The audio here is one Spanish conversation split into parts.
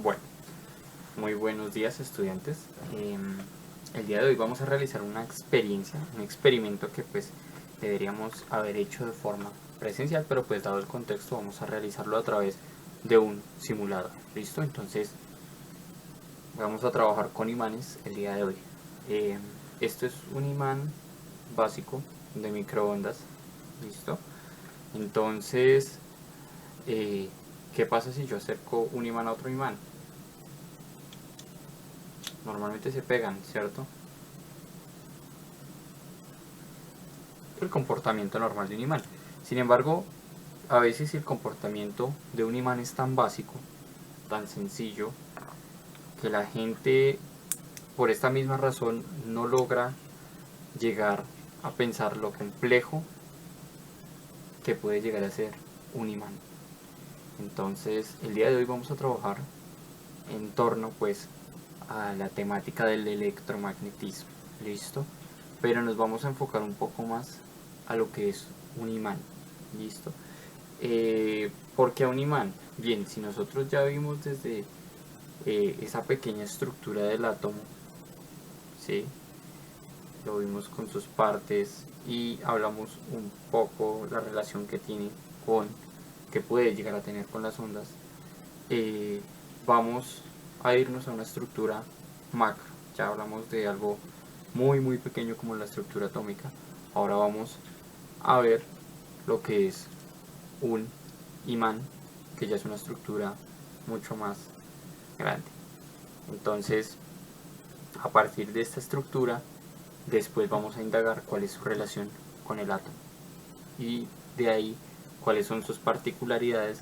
Bueno, muy buenos días estudiantes. El día de hoy vamos a realizar una experiencia, un experimento que pues deberíamos haber hecho de forma presencial, pero pues dado el contexto vamos a realizarlo a través de un simulador. ¿Listo? Entonces vamos a trabajar con imanes el día de hoy. Esto es un imán básico de microondas. ¿Listo? Entonces, eh, ¿qué pasa si yo acerco un imán a otro imán? Normalmente se pegan, ¿cierto? El comportamiento normal de un imán. Sin embargo, a veces el comportamiento de un imán es tan básico, tan sencillo, que la gente por esta misma razón no logra llegar a pensar lo complejo que puede llegar a ser un imán. Entonces, el día de hoy vamos a trabajar en torno pues a la temática del electromagnetismo. ¿Listo? Pero nos vamos a enfocar un poco más a lo que es un imán. ¿Listo? ¿Por qué a un imán? Bien, si nosotros ya vimos desde esa pequeña estructura del átomo, ¿sí? Lo vimos con sus partes y hablamos un poco la relación que tiene con, que puede llegar a tener con las ondas, eh, vamos a irnos a una estructura macro. Ya hablamos de algo muy pequeño como la estructura atómica. Ahora vamos a ver lo que es un imán, que ya es una estructura mucho más grande. Entonces, a partir de esta estructura, después vamos a indagar cuál es su relación con el átomo. Y de ahí, cuáles son sus particularidades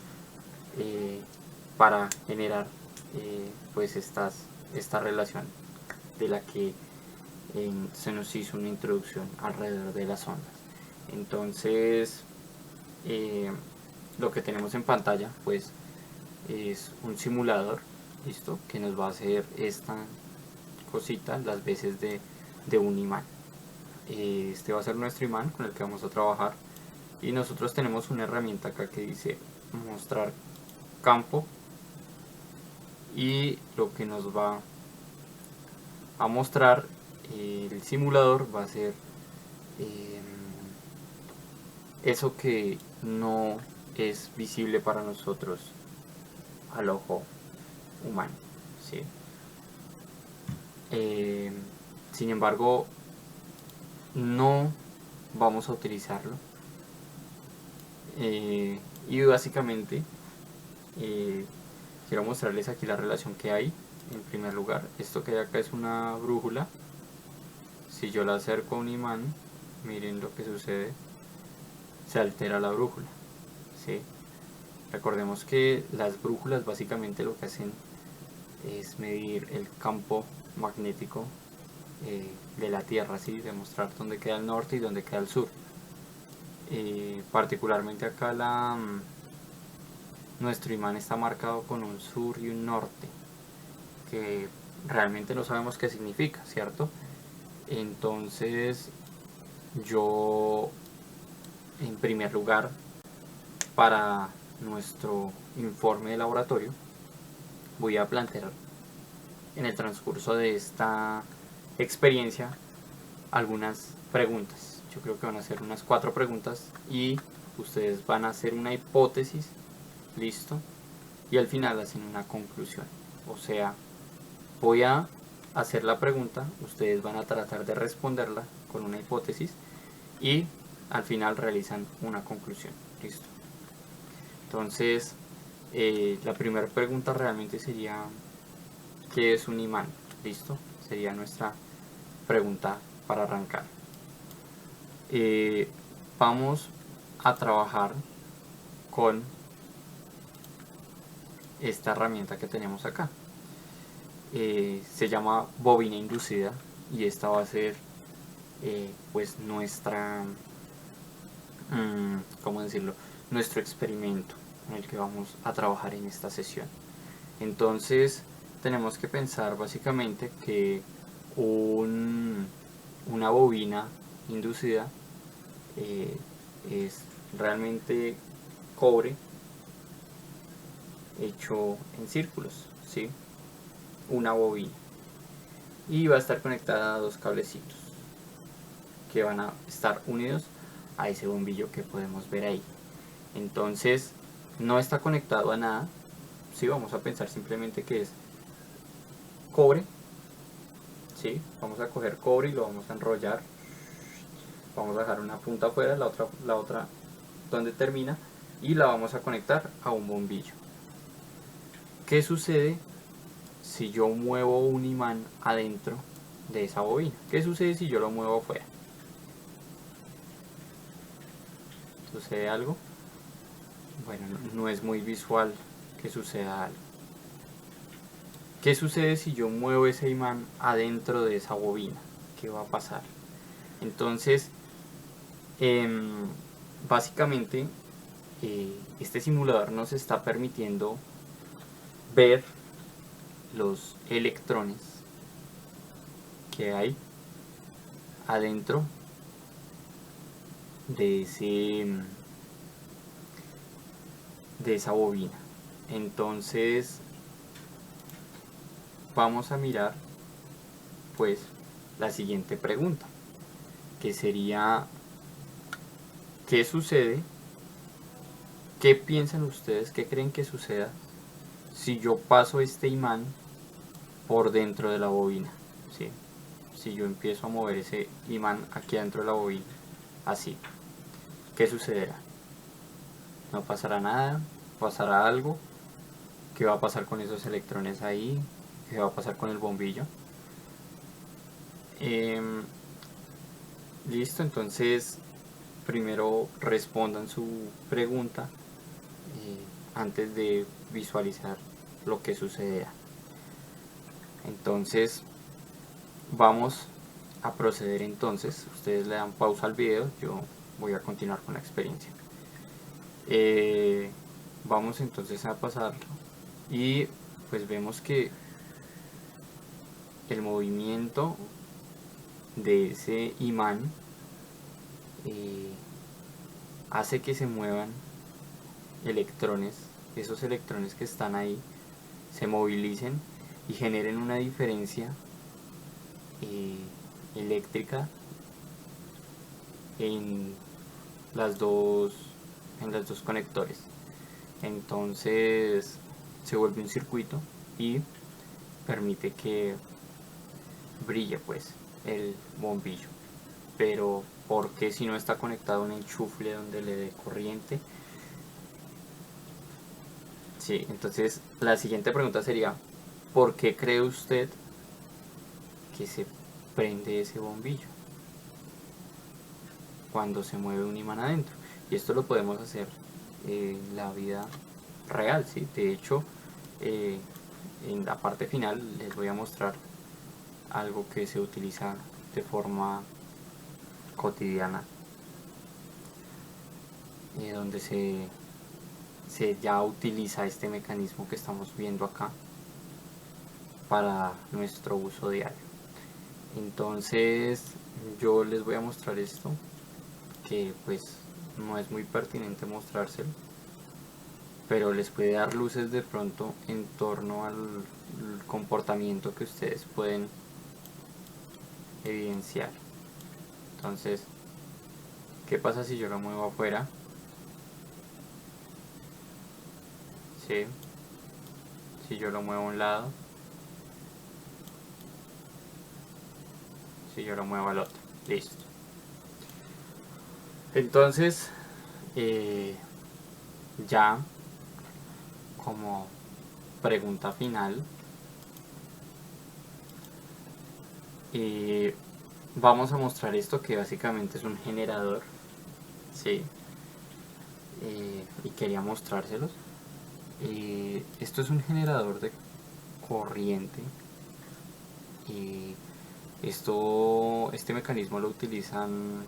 eh, para generar pues esta relación de la que se nos hizo una introducción alrededor de las ondas. Entonces, eh, lo que tenemos en pantalla pues es un simulador, listo, que nos va a hacer esta cosita las veces de un imán. Este va a ser nuestro imán con el que vamos a trabajar y nosotros tenemos una herramienta acá que dice mostrar campo, y lo que nos va a mostrar el simulador va a ser eh, eso que no es visible para nosotros al ojo humano, ¿sí? Eh, Sin embargo, no vamos a utilizarlo, y básicamente eh, quiero mostrarles aquí la relación que hay. En primer lugar, esto que hay acá es una brújula. Si yo la acerco a un imán, miren lo que sucede, se altera la brújula, ¿sí? Recordemos que las brújulas básicamente lo que hacen es medir el campo magnético de la Tierra, ¿sí? Demostrar dónde queda el norte y dónde queda el sur. Particularmente acá nuestro imán está marcado con un sur y un norte, que realmente no sabemos qué significa, ¿cierto? Entonces yo, en primer lugar, para nuestro informe de laboratorio, voy a plantear en el transcurso de esta experiencia algunas preguntas. Yo creo que van a ser unas 4 preguntas y ustedes van a hacer una hipótesis, listo, y al final hacen una conclusión. O sea, voy a hacer la pregunta, ustedes van a tratar de responderla con una hipótesis y al final realizan una conclusión, listo. Entonces, la primera pregunta realmente sería, ¿qué es un imán? ¿Listo? Sería nuestra pregunta para arrancar. Eh, Vamos a trabajar con esta herramienta que tenemos acá. Se llama bobina inducida y esta va a ser pues nuestra, ¿cómo decirlo? Nuestro experimento en el que vamos a trabajar en esta sesión. Entonces tenemos que pensar básicamente que una bobina inducida es realmente cobre hecho en círculos, ¿sí? Una bobina, y va a estar conectada a dos cablecitos que van a estar unidos a ese bombillo que podemos ver ahí. Entonces no está conectado a nada, ¿sí? Vamos a pensar simplemente que es cobre, ¿sí? Vamos a coger cobre y lo vamos a enrollar, vamos a dejar una punta afuera, la otra donde termina, y la vamos a conectar a un bombillo. ¿Qué sucede si yo muevo un imán adentro de esa bobina? ¿Qué sucede si yo lo muevo afuera? ¿Sucede algo? Bueno, no es muy visual que suceda algo. ¿Qué sucede si yo muevo ese imán adentro de esa bobina? ¿Qué va a pasar? Entonces, básicamente, este simulador nos está permitiendo ver los electrones que hay adentro de esa bobina. Entonces vamos a mirar pues la siguiente pregunta, que sería: ¿qué sucede? ¿Qué piensan ustedes? ¿Qué creen que suceda si yo paso este imán por dentro de la bobina? ¿Sí? Si yo empiezo a mover ese imán aquí dentro de la bobina, así, ¿qué sucederá? ¿No pasará nada? ¿Pasará algo? ¿Qué va a pasar con esos electrones ahí? ¿Qué va a pasar con el bombillo? Listo, entonces primero respondan su pregunta antes de visualizar lo que sucederá. Entonces vamos a proceder. Entonces ustedes le dan pausa al video, yo voy a continuar con la experiencia. Vamos entonces a pasarlo y pues vemos que el movimiento de ese imán hace que se muevan electrones, esos electrones que están ahí se movilicen y generen una diferencia eléctrica en las dos conectores. Entonces se vuelve un circuito y permite que brille pues el bombillo. Pero ¿por qué si no está conectado a un enchufle donde le dé corriente? Sí, entonces la siguiente pregunta sería: ¿por qué cree usted que se prende ese bombillo cuando se mueve un imán adentro? Y esto lo podemos hacer en la vida real, ¿sí? De hecho, en la parte final les voy a mostrar algo que se utiliza de forma cotidiana, donde se ya utiliza este mecanismo que estamos viendo acá para nuestro uso diario. Entonces yo les voy a mostrar esto, que pues no es muy pertinente mostrárselo, pero les puede dar luces de pronto en torno al comportamiento que ustedes pueden evidenciar. Entonces, ¿qué pasa si yo lo muevo afuera? ¿Sí? Si yo lo muevo a un lado, si yo lo muevo al otro. Listo. Entonces, ya como pregunta final, vamos a mostrar esto, que básicamente es un generador, ¿sí? Y quería mostrárselos. Esto es un generador de corriente. Este mecanismo lo utilizan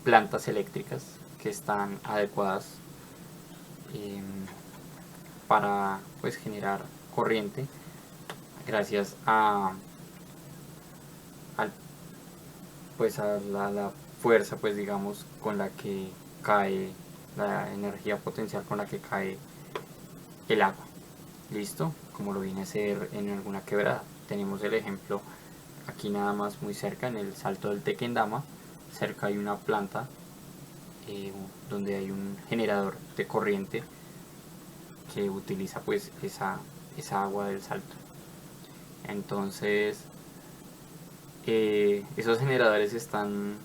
plantas eléctricas que están adecuadas para pues generar corriente gracias a la fuerza, pues digamos, con la que cae, la energía potencial con la que cae el agua. Listo, como lo viene a ser en alguna quebrada. Tenemos el ejemplo aquí nada más muy cerca, en el Salto del Tequendama. Cerca hay una planta donde hay un generador de corriente que utiliza pues esa agua del salto. Entonces esos generadores están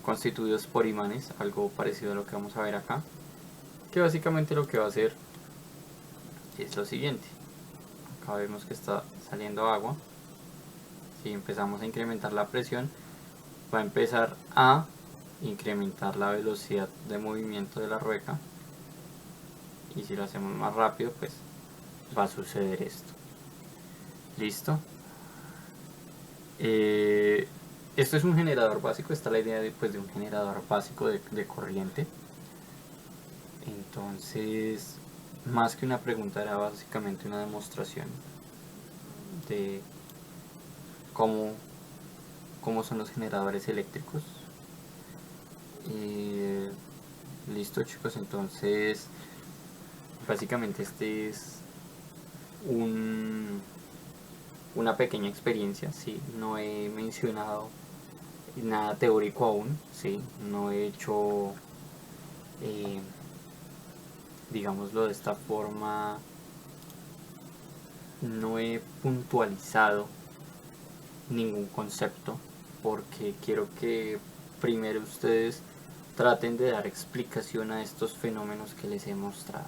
constituidos por imanes, algo parecido a lo que vamos a ver acá, que básicamente lo que va a hacer es lo siguiente. Acá vemos que está saliendo agua. Si empezamos a incrementar la presión, va a empezar a incrementar la velocidad de movimiento de la rueca, y si lo hacemos más rápido pues va a suceder esto. Listo. Esto es un generador básico. Esta es la idea de un generador básico de corriente. Entonces, más que una pregunta, era básicamente una demostración de cómo son los generadores eléctricos. Listo, chicos, entonces básicamente este es una pequeña experiencia. ¿Sí? No he mencionado nada teórico aún, ¿sí? No he hecho, digámoslo de esta forma, no he puntualizado ningún concepto, porque quiero que primero ustedes traten de dar explicación a estos fenómenos que les he mostrado.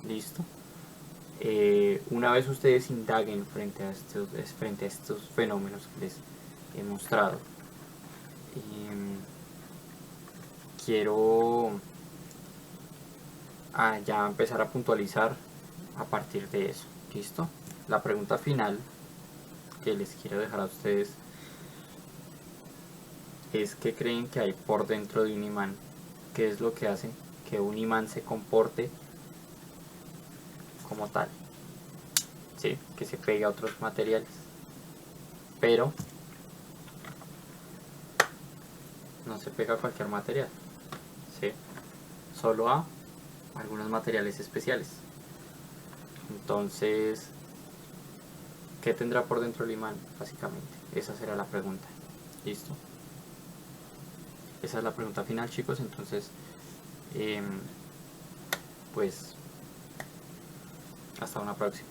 ¿Listo? Una vez ustedes indaguen frente a estos fenómenos que les he mostrado, quiero ya empezar a puntualizar a partir de eso. ¿Listo? La pregunta final que les quiero dejar a ustedes es: ¿qué creen que hay por dentro de un imán? ¿Qué es lo que hace que un imán se comporte como tal? ¿Sí? Que se pegue a otros materiales, pero no se pega a cualquier material, ¿sí? Solo a algunos materiales especiales. Entonces, ¿qué tendrá por dentro el imán? Básicamente, esa será la pregunta. ¿Listo? Esa es la pregunta final, chicos. Entonces, pues, hasta una próxima.